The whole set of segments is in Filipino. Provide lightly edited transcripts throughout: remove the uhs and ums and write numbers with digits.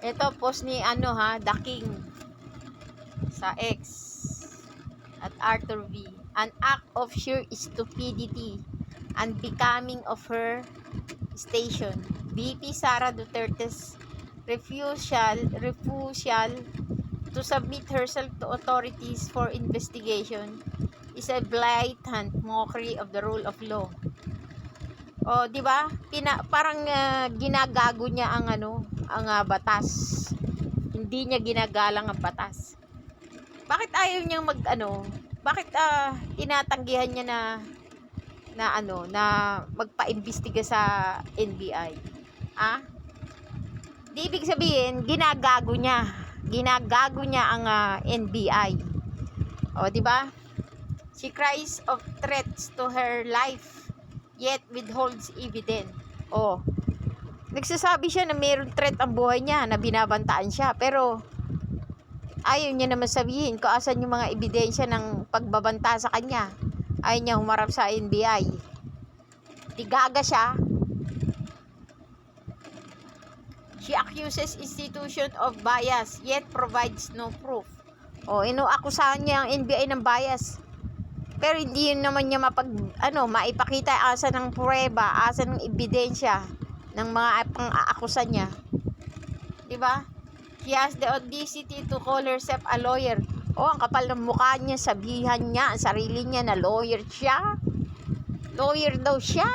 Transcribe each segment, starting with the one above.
Ito post ni The King sa X at Arthur V. An act of sheer stupidity and becoming of her station. VP Sara Duterte's refusal to submit herself to authorities for investigation is a blatant mockery of the rule of law. O, di ba? Parang ginagago niya ang batas. Hindi niya ginagalang ang batas. Bakit ayaw niyang bakit tinatanggihan niya na magpaimbestiga sa NBI? Di ibig sabihin, ginagago niya ang NBI. O, di ba? She cries of threats to her life, yet withholds evidence. O, nagsasabi siya na mayroong threat ang buhay niya, na binabantaan siya, pero ayaw niya naman sabihin kung asan yung mga ebidensya ng pagbabanta sa kanya. Ayaw niya humarap sa NBI. Di gaga siya. She accuses institution of bias, yet provides no proof. O, akusahan niya ang NBI ng bias. Pero hindi yun naman niya maipakita asa ng pruweba, asa ng ebidensya ng mga pang-aakusa niya. Diba? She has the audacity to call herself a lawyer. Ang kapal ng mukha niya, sabihan niya ang sarili niya na lawyer siya. Lawyer daw siya.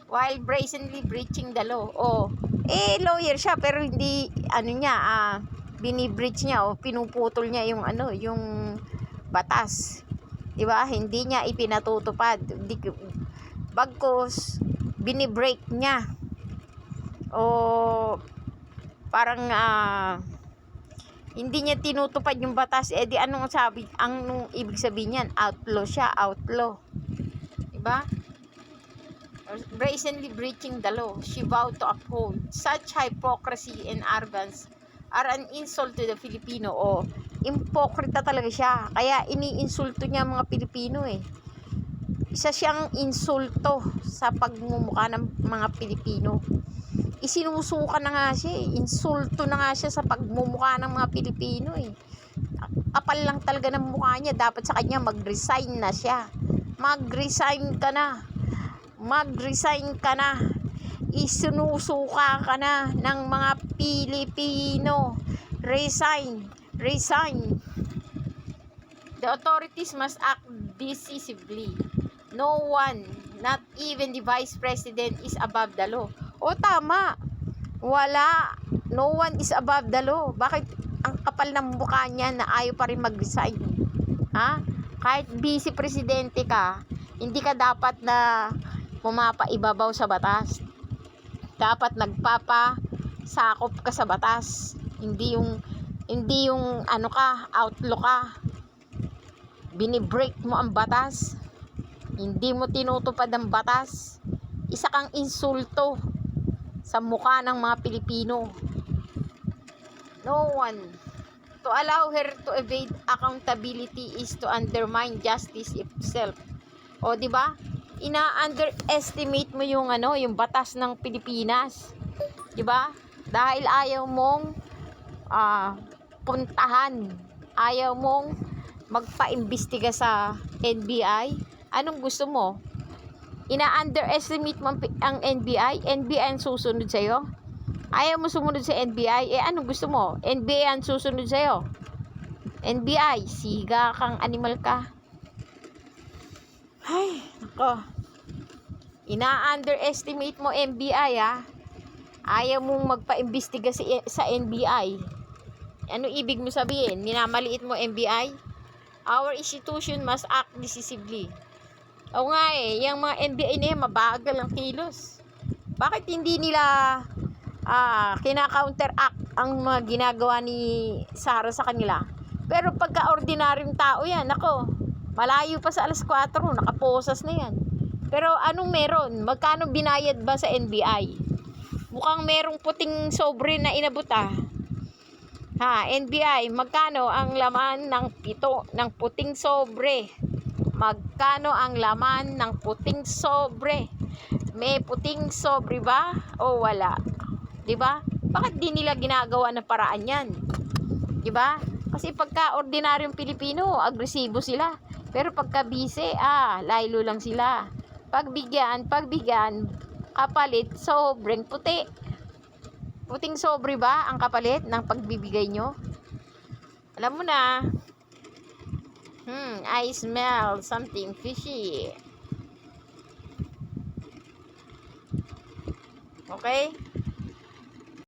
While brazenly breaching the law. Lawyer siya pero hindi binibreach niya o pinuputol niya yung batas. Diba? Hindi niya ipinatutupad. Bagkus binibreak niya. Parang hindi niya tinutupad yung batas. Di anong ibig sabihin niyan? Outlaw siya, outlaw. Diba? Brazenly breaching the law, she vowed to uphold. Such hypocrisy and arrogance are an insult to the Filipino. Impokrita talaga siya. Kaya iniinsulto niya mga Pilipino Isa siyang insulto sa pagmumukha ng mga Pilipino. Isinusuka na nga siya Insulto na nga siya sa pagmumukha ng mga Pilipino Kapal lang talaga ng mukha niya. Dapat sa kanya mag-resign na siya. Mag-resign ka na. Isinusuka ka na ng mga Pilipino. Resign. The authorities must act decisively. No one, not even the Vice President, is above the law. Tama. Wala. No one is above the law. Bakit ang kapal ng mukha niya na ayaw pa rin mag-resign? Kahit vice presidente ka, hindi ka dapat na pumapaibabaw sa batas. Dapat nagpapasakop ka sa batas. Hindi yung outlaw ka. Binibreak mo ang batas. Hindi mo tinutupad ang batas. Isa kang insulto sa mukha ng mga Pilipino. No one. To allow her to evade accountability is to undermine justice itself. Di ba? Ina-underestimate mo yung batas ng Pilipinas. 'Di ba? Dahil ayaw mong puntahan, ayaw mong magpaimbestiga sa NBI. Anong gusto mo? Ina-underestimate mo ang NBI? NBI ang susunod sa iyo? Ayaw mo sumunod sa NBI? Anong gusto mo? NBI ang susunod sa iyo? NBI, siga kang animal ka. Ay, nako. Ina-underestimate mo NBI Ayaw mong magpaimbestiga sa NBI. Ano ibig mo sabihin? Minamaliit mo NBI? Our institution must act decisively. Yung mga NBI na yan, mabagal ang kilos. Bakit hindi nila kina-counteract ang mga ginagawa ni Sara sa kanila? Pero pagka-ordinaryong tao yan, malayo pa sa alas 4, nakaposas na yan. Pero anong meron? Magkano binayad ba sa NBI? Mukhang merong puting sobre na inabot NBI, magkano ang laman ng puting sobre? Magkano ang laman ng puting sobre? May puting sobre ba o wala? 'Di ba? Bakit di nila ginagawa ng paraan yan? Diba? Kasi pagka ordinaryong Pilipino, agresibo sila. Pero pagka bise, laylo lang sila. Pagbigyan, kapalit, sobrang puti. Puting sobre ba ang kapalit ng pagbibigay nyo? Alam mo na. I smell something fishy. Okay?